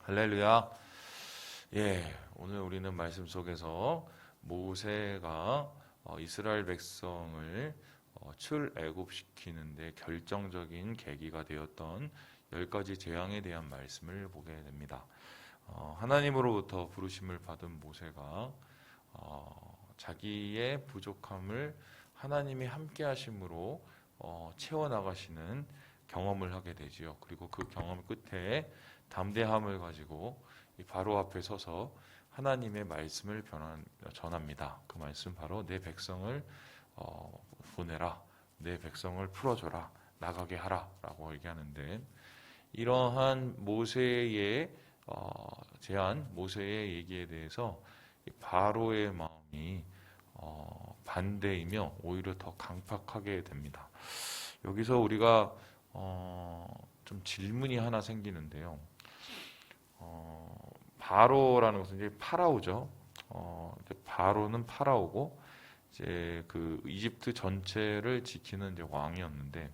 할렐루야. 오늘 우리는 말씀 속에서 모세가 이스라엘 백성을 출애굽시키는데 결정적인 계기가 되었던 10가지 재앙에 대한 말씀을 보게 됩니다. 하나님으로부터 부르심을 받은 모세가 자기의 부족함을 하나님이 함께 하심으로 채워나가시는 경험을 하게 되지요. 그리고 그 경험 끝에 담대함을 가지고 이 바로 앞에 서서 하나님의 말씀을 전합니다. 그 말씀 바로 내 백성을 보내라, 내 백성을 풀어줘라, 나가게 하라 라고 얘기하는데, 이러한 모세의 제안, 모세의 얘기에 대해서 바로의 마음이 반대이며 오히려 더 강팍하게 됩니다. 여기서 우리가 좀 질문이 하나 생기는데요. 바로라는 것은 이제 파라오죠. 바로는 파라오고 이제 그 이집트 전체를 지키는 이제 왕이었는데,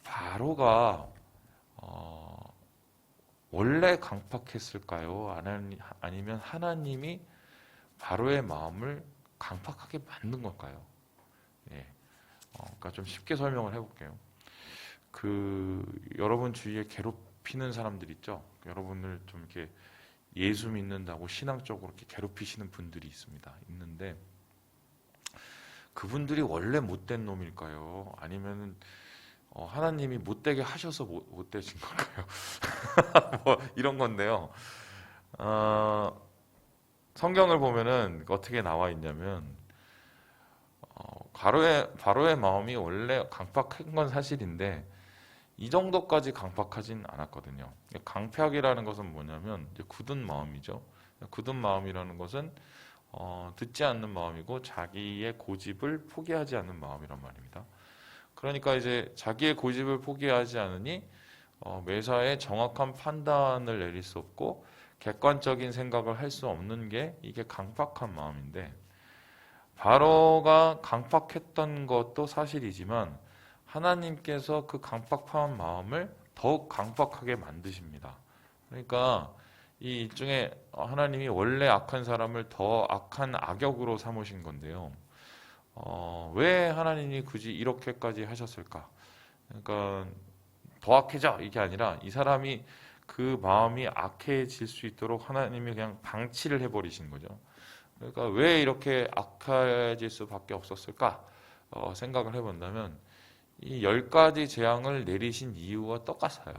바로가 원래 강팍했을까요? 아니면 하나님이 바로의 마음을 강팍하게 만든 걸까요? 그러니까 좀 쉽게 설명을 해볼게요. 여러분 주위에 괴롭히는 사람들 있죠? 여러분을 좀 이렇게 예수 믿는다고 신앙적으로 이렇게 괴롭히시는 분들이 있는데, 그분들이 원래 못된 놈일까요? 아니면 하나님이 못되게 하셔서 못되신 걸까요? 뭐 이런 건데요. 성경을 보면은 어떻게 나와 있냐면, 바로의 마음이 원래 강팍한 건 사실인데 이 정도까지 강팍하진 않았거든요. 강팍이라는 것은 뭐냐면 이제 굳은 마음이죠. 굳은 마음이라는 것은 듣지 않는 마음이고 자기의 고집을 포기하지 않는 마음이란 말입니다. 그러니까 이제 자기의 고집을 포기하지 않으니 매사에 정확한 판단을 내릴 수 없고 객관적인 생각을 할 수 없는 게 이게 강팍한 마음인데, 바로가 강팍했던 것도 사실이지만 하나님께서 그 강팍한 마음을 더욱 강팍하게 만드십니다. 그러니까 이 일종의 하나님이 원래 악한 사람을 더 악한 악역으로 삼으신 건데요. 왜 하나님이 굳이 이렇게까지 하셨을까? 그러니까 더 악해져 이게 아니라 이 사람이 그 마음이 악해질 수 있도록 하나님이 그냥 방치를 해버리신 거죠. 그러니까 왜 이렇게 악해질 수밖에 없었을까? 생각을 해본다면 이 10가지 재앙을 내리신 이유와 똑같아요.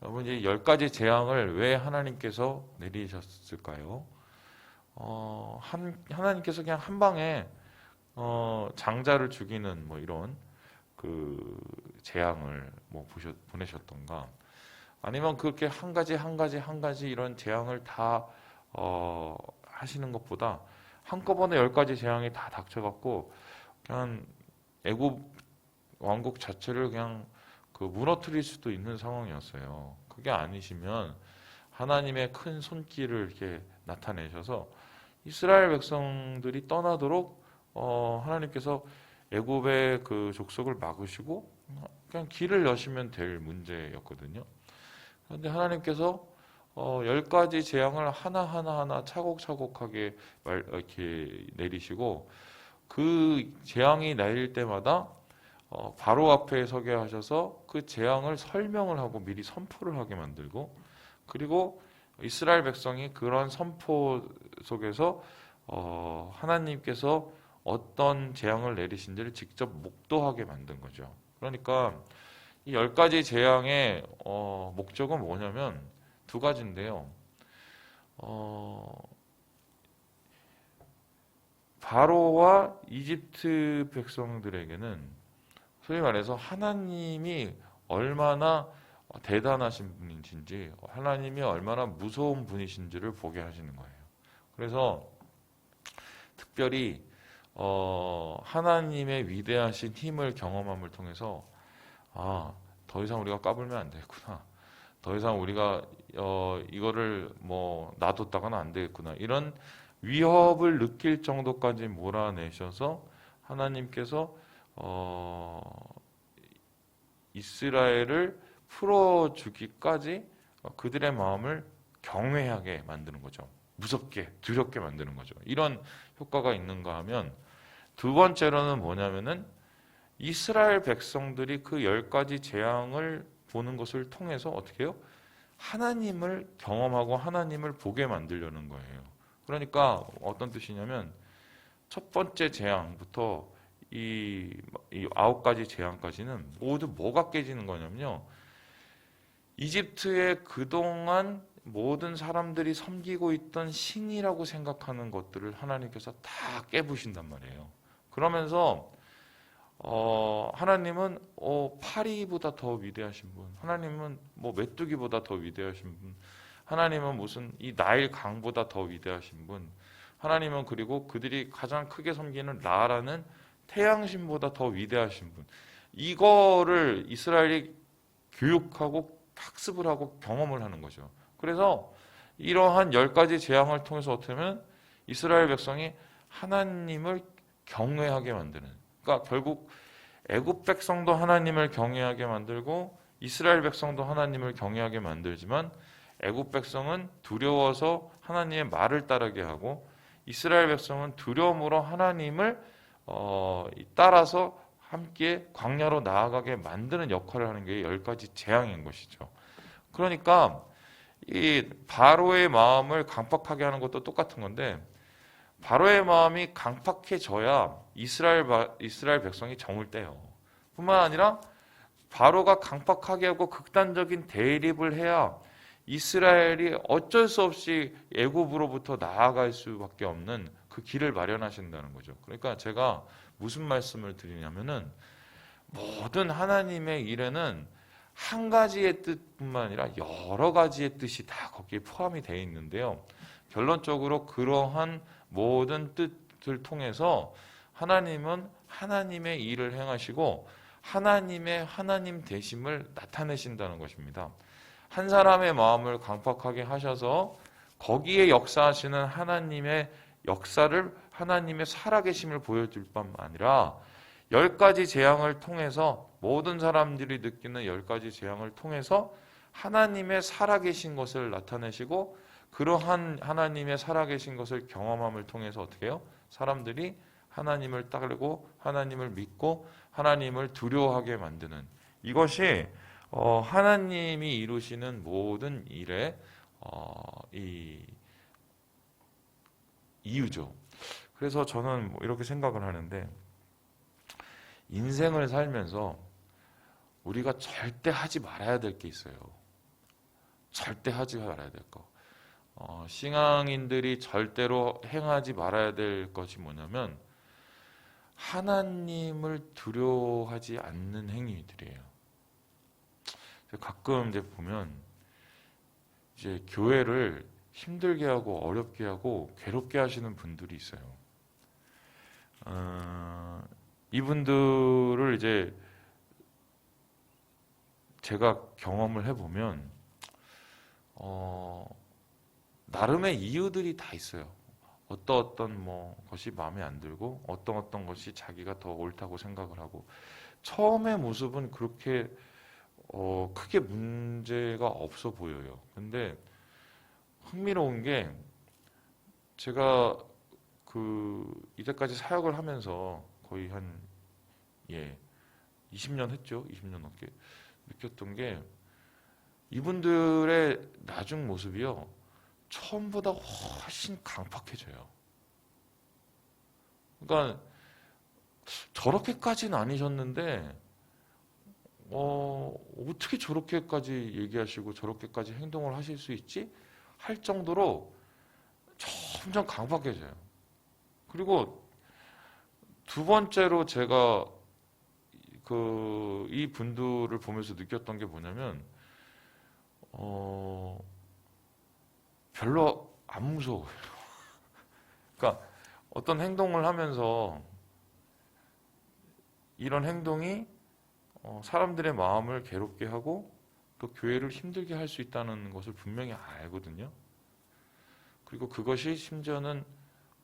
여러분, 이 10가지 재앙을 왜 하나님께서 내리셨을까요? 하나님께서 그냥 한 방에 장자를 죽이는 뭐 이런 그 재앙을 뭐 보내셨던가, 아니면 그렇게 한 가지 이런 재앙을 다 하시는 것보다 한꺼번에 10가지 재앙이 다 닥쳐갖고 그냥 애굽 왕국 자체를 그냥 무너뜨릴 수도 있는 상황이었어요. 그게 아니시면 하나님의 큰 손길을 이렇게 나타내셔서 이스라엘 백성들이 떠나도록 하나님께서 애굽의 그 족속을 막으시고 그냥 길을 여시면 될 문제였거든요. 그런데 하나님께서 10가지 재앙을 하나하나 차곡차곡하게 이렇게 내리시고, 그 재앙이 내릴 때마다 바로 앞에 서게 하셔서 그 재앙을 설명을 하고 미리 선포를 하게 만들고, 그리고 이스라엘 백성이 그런 선포 속에서 하나님께서 어떤 재앙을 내리신지를 직접 목도하게 만든 거죠. 그러니까 이 10가지 재앙의 목적은 뭐냐면 두 가지인데요. 바로와 이집트 백성들에게는 소위 말해서 하나님이 얼마나 대단하신 분이신지, 하나님이 얼마나 무서운 분이신지를 보게 하시는 거예요. 그래서 특별히 하나님의 위대하신 힘을 경험함을 통해서 더 이상 우리가 까불면 안 되겠구나. 더 이상 우리가 이거를 뭐 놔뒀다가는 안 되겠구나. 이런 위협을 느낄 정도까지 몰아내셔서 하나님께서 이스라엘을 풀어주기까지 그들의 마음을 경외하게 만드는 거죠. 무섭게, 두렵게 만드는 거죠. 이런 효과가 있는가 하면 두 번째로는 뭐냐면은 이스라엘 백성들이 그 10가지 재앙을 보는 것을 통해서 어떻게 해요? 하나님을 경험하고 하나님을 보게 만들려는 거예요. 그러니까 어떤 뜻이냐면 첫 번째 재앙부터 이 9가지 재앙까지는 모두 뭐가 깨지는 거냐면요. 이집트의 그동안 모든 사람들이 섬기고 있던 신이라고 생각하는 것들을 하나님께서 다 깨부신단 말이에요. 그러면서 하나님은 파리보다 더 위대하신 분, 하나님은 뭐 메뚜기보다 더 위대하신 분, 하나님은 무슨 이 나일 강보다 더 위대하신 분, 하나님은 그리고 그들이 가장 크게 섬기는 라라는 태양신보다 더 위대하신 분. 이거를 이스라엘이 교육하고 학습을 하고 경험을 하는 거죠. 그래서 이러한 10가지 재앙을 통해서 어떻게 하면 이스라엘 백성이 하나님을 경외하게 만드는, 그러니까 결국 애굽 백성도 하나님을 경외하게 만들고 이스라엘 백성도 하나님을 경외하게 만들지만 애굽 백성은 두려워서 하나님의 말을 따르게 하고 이스라엘 백성은 두려움으로 하나님을 따라서 함께 광야로 나아가게 만드는 역할을 하는 게 10가지 재앙인 것이죠. 그러니까 이 바로의 마음을 강팍하게 하는 것도 똑같은 건데 바로의 마음이 강팍해져야 이스라엘 백성이 정을 떼요. 뿐만 아니라 바로가 강팍하게 하고 극단적인 대립을 해야 이스라엘이 어쩔 수 없이 애굽으로부터 나아갈 수밖에 없는 그 길을 마련하신다는 거죠. 그러니까 제가 무슨 말씀을 드리냐면은 모든 하나님의 일에는 한 가지의 뜻뿐만 아니라 여러 가지의 뜻이 다 거기에 포함이 되어 있는데요. 결론적으로 그러한 모든 뜻을 통해서 하나님은 하나님의 일을 행하시고 하나님의 하나님 되심을 나타내신다는 것입니다. 한 사람의 마음을 강팍하게 하셔서 거기에 역사하시는 하나님의 역사를, 하나님의 살아계심을 보여줄 뿐만 아니라 10가지 재앙을 통해서 모든 사람들이 느끼는 10가지 재앙을 통해서 하나님의 살아계신 것을 나타내시고 그러한 하나님의 살아계신 것을 경험함을 통해서 어떻게 해요? 사람들이 하나님을 따르고 하나님을 믿고 하나님을 두려워하게 만드는, 이것이 하나님이 이루시는 모든 일의 이 이유죠. 그래서 저는 뭐 이렇게 생각을 하는데 인생을 살면서 우리가 절대 하지 말아야 될 게 있어요. 절대 하지 말아야 될 거. 신앙인들이 절대로 행하지 말아야 될 것이 뭐냐면 하나님을 두려워하지 않는 행위들이에요. 가끔 이제 보면 이제 교회를 힘들게 하고 어렵게 하고 괴롭게 하시는 분들이 있어요. 이분들을 이제 제가 경험을 해보면 나름의 이유들이 다 있어요. 어떤 뭐 것이 마음에 안 들고 어떤 것이 자기가 더 옳다고 생각을 하고 처음의 모습은 그렇게 크게 문제가 없어 보여요. 근데 흥미로운 게 제가 이때까지 사역을 하면서 거의 한 20년 했죠. 20년 넘게 느꼈던 게 이분들의 나중 모습이요. 처음보다 훨씬 강팍해져요. 그러니까 저렇게까지는 아니셨는데 어떻게 저렇게까지 얘기하시고 저렇게까지 행동을 하실 수 있지? 할 정도로 점점 강팍해져요. 그리고 두 번째로 제가 이 분들을 보면서 느꼈던 게 뭐냐면 별로 안 무서워요. 그러니까 어떤 행동을 하면서 이런 행동이 사람들의 마음을 괴롭게 하고 또 교회를 힘들게 할 수 있다는 것을 분명히 알거든요. 그리고 그것이 심지어는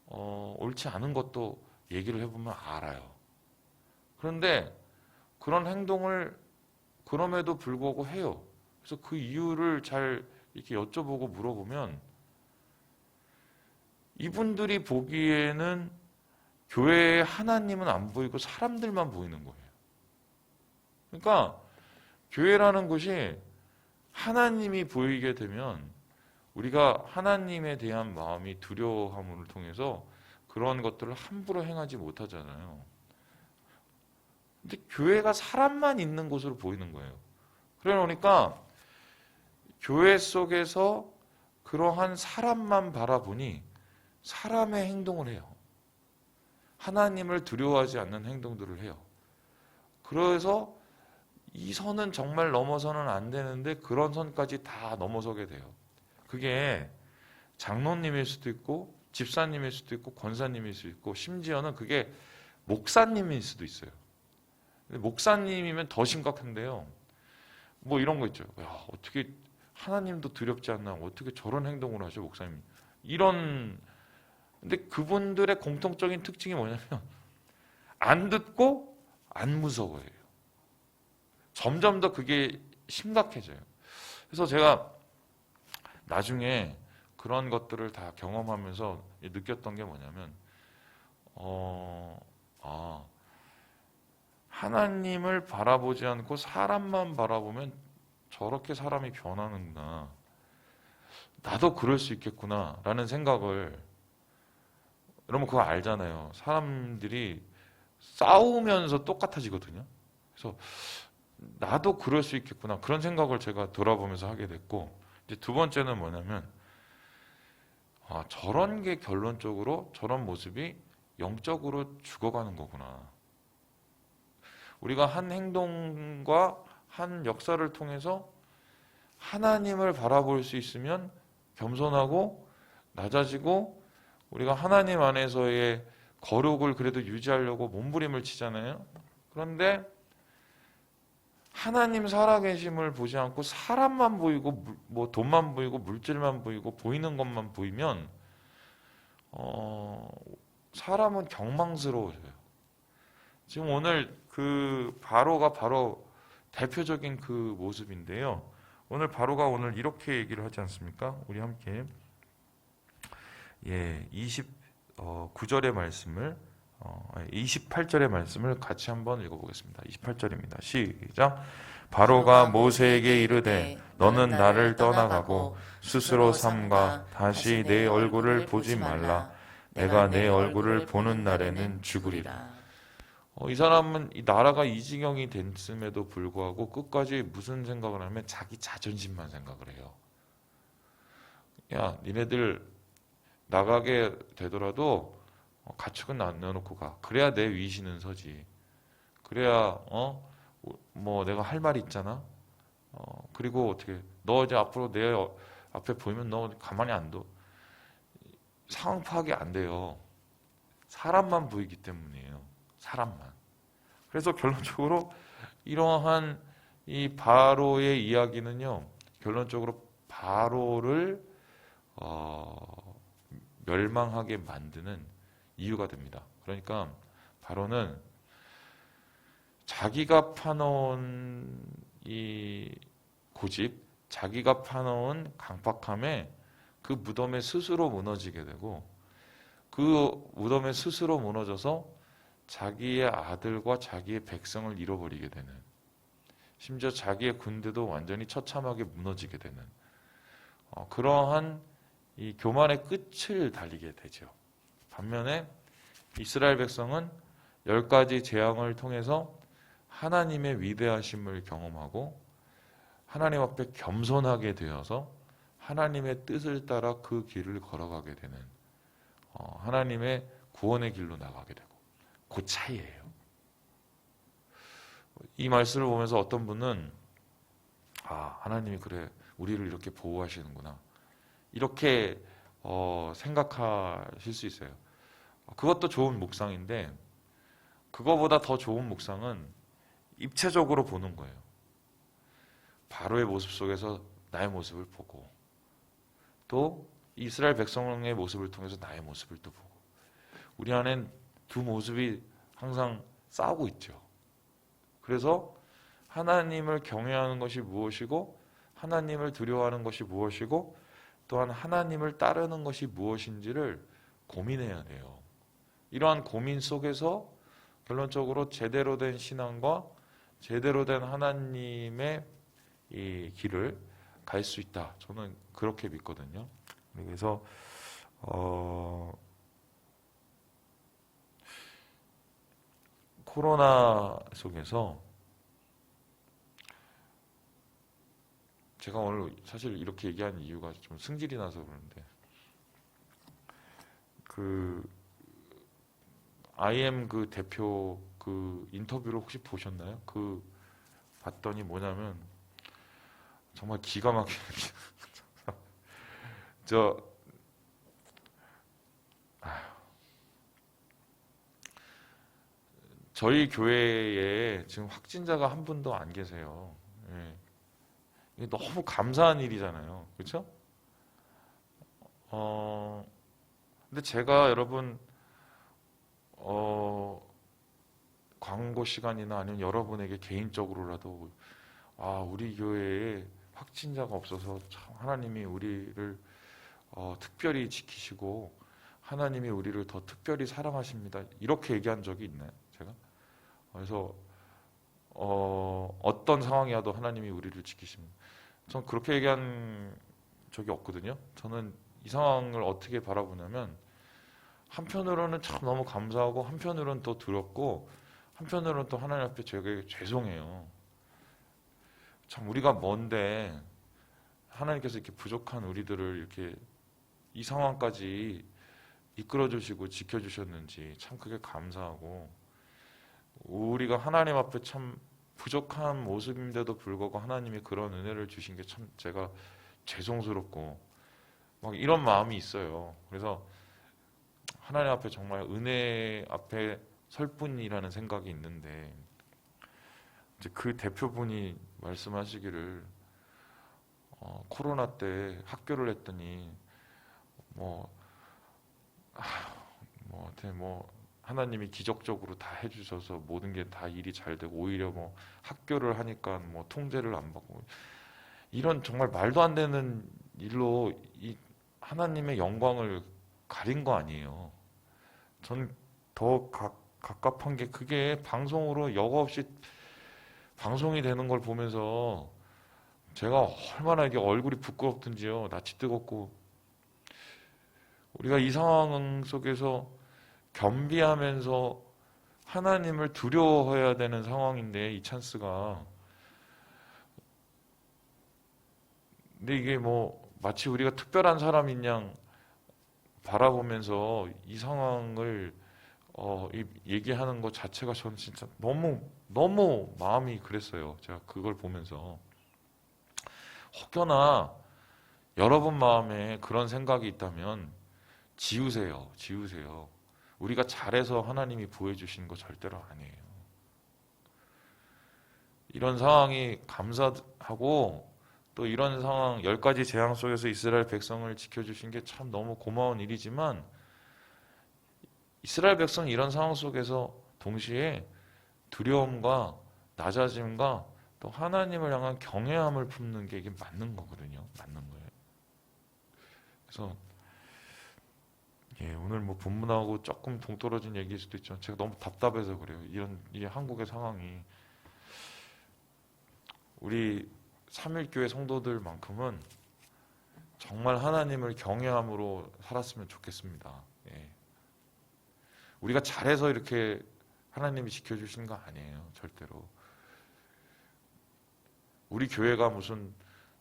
옳지 않은 것도 얘기를 해보면 알아요. 그런데 그런 행동을 그럼에도 불구하고 해요. 그래서 그 이유를 잘 이렇게 여쭤보고 물어보면 이분들이 보기에는 교회에 하나님은 안 보이고 사람들만 보이는 거예요. 그러니까 교회라는 곳이 하나님이 보이게 되면 우리가 하나님에 대한 마음이 두려움을 통해서 그런 것들을 함부로 행하지 못하잖아요. 근데 교회가 사람만 있는 곳으로 보이는 거예요. 그러니까 교회 속에서 그러한 사람만 바라보니 사람의 행동을 해요. 하나님을 두려워하지 않는 행동들을 해요. 그래서 이 선은 정말 넘어서는 안 되는데 그런 선까지 다 넘어서게 돼요. 그게 장로님일 수도 있고 집사님일 수도 있고 권사님일 수도 있고 심지어는 그게 목사님일 수도 있어요. 목사님이면 더 심각한데요. 뭐 이런 거 있죠. 야, 어떻게 하나님도 두렵지 않나? 어떻게 저런 행동을 하죠, 목사님? 이런. 근데 그분들의 공통적인 특징이 뭐냐면 안 듣고 안 무서워해요. 점점 더 그게 심각해져요. 그래서 제가 나중에 그런 것들을 다 경험하면서 느꼈던 게 뭐냐면 하나님을 바라보지 않고 사람만 바라보면 저렇게 사람이 변하는구나. 나도 그럴 수 있겠구나 라는 생각을, 여러분 그거 알잖아요. 사람들이 싸우면서 똑같아지거든요. 그래서 나도 그럴 수 있겠구나 그런 생각을 제가 돌아보면서 하게 됐고, 이제 두 번째는 뭐냐면 저런 게 결론적으로 저런 모습이 영적으로 죽어가는 거구나. 우리가 한 행동과 한 역사를 통해서 하나님을 바라볼 수 있으면 겸손하고 낮아지고 우리가 하나님 안에서의 거룩을 그래도 유지하려고 몸부림을 치잖아요. 그런데 하나님 살아계심을 보지 않고 사람만 보이고 뭐 돈만 보이고 물질만 보이고 보이는 것만 보이면 사람은 경망스러워져요. 지금 오늘 그 바로가 바로 대표적인 그 모습인데요. 오늘 바로가 오늘 이렇게 얘기를 하지 않습니까? 우리 함께 29절의 말씀을 28절의 말씀을 같이 한번 읽어보겠습니다. 28절입니다. 시작. 바로가 모세에게 이르되 너는 나를 떠나가고 스스로 삼가 다시 내 얼굴을 보지 말라. 내가 내 얼굴을 보는 날에는 죽으리라. 이 사람은 이 나라가 이 지경이 됐음에도 불구하고 끝까지 무슨 생각을 하면 자기 자존심만 생각을 해요. 야, 니네들 나가게 되더라도 가축은 안 내어놓고 가. 그래야 내 위신은 서지. 그래야 뭐 내가 할 말이 있잖아. 그리고 어떻게 너 이제 앞으로 내 앞에 보이면 너 가만히 안 둬. 상황 파악이 안 돼요. 사람만 보이기 때문이에요. 사람만. 그래서 결론적으로 이러한 이 바로의 이야기는요, 결론적으로 바로를 멸망하게 만드는 이유가 됩니다. 그러니까 바로는 자기가 파놓은 이 고집, 자기가 파놓은 강박함에 그 무덤에 스스로 무너지게 되고, 그 무덤에 스스로 무너져서 자기의 아들과 자기의 백성을 잃어버리게 되는, 심지어 자기의 군대도 완전히 처참하게 무너지게 되는 그러한 이 교만의 끝을 달리게 되죠. 반면에 이스라엘 백성은 10가지 재앙을 통해서 하나님의 위대하심을 경험하고 하나님 앞에 겸손하게 되어서 하나님의 뜻을 따라 그 길을 걸어가게 되는, 하나님의 구원의 길로 나가게 되고, 그 차이예요. 이 말씀을 보면서 어떤 분은 하나님이 그래 우리를 이렇게 보호하시는구나 이렇게 생각하실 수 있어요. 그것도 좋은 묵상인데 그거보다 더 좋은 묵상은 입체적으로 보는 거예요. 바로의 모습 속에서 나의 모습을 보고, 또 이스라엘 백성의 모습을 통해서 나의 모습을 또 보고, 우리 안엔 두 모습이 항상 싸우고 있죠. 그래서 하나님을 경외하는 것이 무엇이고 하나님을 두려워하는 것이 무엇이고 또한 하나님을 따르는 것이 무엇인지를 고민해야 돼요. 이러한 고민 속에서 결론적으로 제대로 된 신앙과 제대로 된 하나님의 이 길을 갈 수 있다. 저는 그렇게 믿거든요. 그래서 코로나 속에서 제가 오늘 사실 이렇게 얘기한 이유가 좀 승질이 나서 그러는데 그 IM 그 대표 그 인터뷰를 혹시 보셨나요? 그 봤더니 뭐냐면 정말 기가 막히게 저 저희 교회에 지금 확진자가 한 분도 안 계세요. 예. 이게 너무 감사한 일이잖아요. 그렇죠? 근데 제가 여러분 광고 시간이나 아니면 여러분에게 개인적으로라도 우리 교회에 확진자가 없어서 참 하나님이 우리를 특별히 지키시고 하나님이 우리를 더 특별히 사랑하십니다. 이렇게 얘기한 적이 있나요? 제가? 그래서 어떤 상황이어도 하나님이 우리를 지키십니다. 전 그렇게 얘기한 적이 없거든요. 저는 이 상황을 어떻게 바라보냐면 한편으로는 참 너무 감사하고 한편으로는 또 두렵고 한편으로는 또 하나님 앞에 되게 죄송해요. 참 우리가 뭔데 하나님께서 이렇게 부족한 우리들을 이렇게 이 상황까지 이끌어 주시고 지켜 주셨는지 참 그게 감사하고 우리가 하나님 앞에 참 부족한 모습인데도 불구하고 하나님이 그런 은혜를 주신 게 참 제가 죄송스럽고 막 이런 마음이 있어요. 그래서 하나님 앞에 정말 은혜 앞에 설 뿐이라는 생각이 있는데 이제 그 대표분이 말씀하시기를 코로나 때 학교를 했더니 하나님이 기적적으로 다 해주셔서 모든 게 다 일이 잘 되고 오히려 학교를 하니까 통제를 안 받고 이런 정말 말도 안 되는 일로 이 하나님의 영광을 가린 거 아니에요. 전 더 갑갑한 게 그게 방송으로 여과 없이 방송이 되는 걸 보면서 제가 얼마나 이게 얼굴이 부끄럽든지요. 낯이 뜨겁고 우리가 이 상황 속에서 겸비하면서 하나님을 두려워해야 되는 상황인데 이 찬스가 근데 이게 마치 우리가 특별한 사람인 양 바라보면서 이 상황을 얘기하는 것 자체가 저는 진짜 너무 마음이 그랬어요. 제가 그걸 보면서 혹여나 여러분 마음에 그런 생각이 있다면 지우세요. 우리가 잘해서 하나님이 보여주신 거 절대로 아니에요. 이런 상황이 감사하고 또 이런 상황 10가지 재앙 속에서 이스라엘 백성을 지켜주신 게 참 너무 고마운 일이지만 이스라엘 백성이 이런 상황 속에서 동시에 두려움과 낮아짐과 또 하나님을 향한 경외함을 품는 게 이게 맞는 거거든요. 맞는 거예요. 그래서 오늘 본문하고 조금 동떨어진 얘기일 수도 있지만 제가 너무 답답해서 그래요. 이 한국의 상황이 우리 삼일교회 성도들만큼은 정말 하나님을 경외함으로 살았으면 좋겠습니다. 우리가 잘해서 이렇게 하나님이 지켜주시는 거 아니에요. 절대로. 우리 교회가 무슨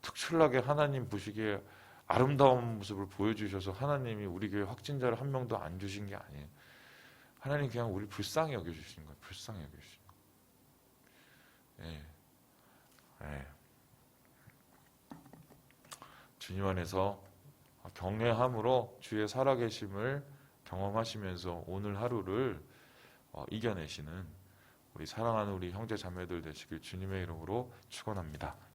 특출나게 하나님 보시기에 아름다운 모습을 보여주셔서 하나님이 우리 교회 확진자를 한 명도 안 주신 게 아니에요. 하나님 그냥 우리 불쌍히 여겨주시는 거예요. 불쌍히 여겨주시는 거예요. 주님 안에서 경외함으로 주의 살아계심을 경험하시면서 오늘 하루를 이겨내시는 우리 사랑하는 우리 형제 자매들 되시길 주님의 이름으로 축원합니다.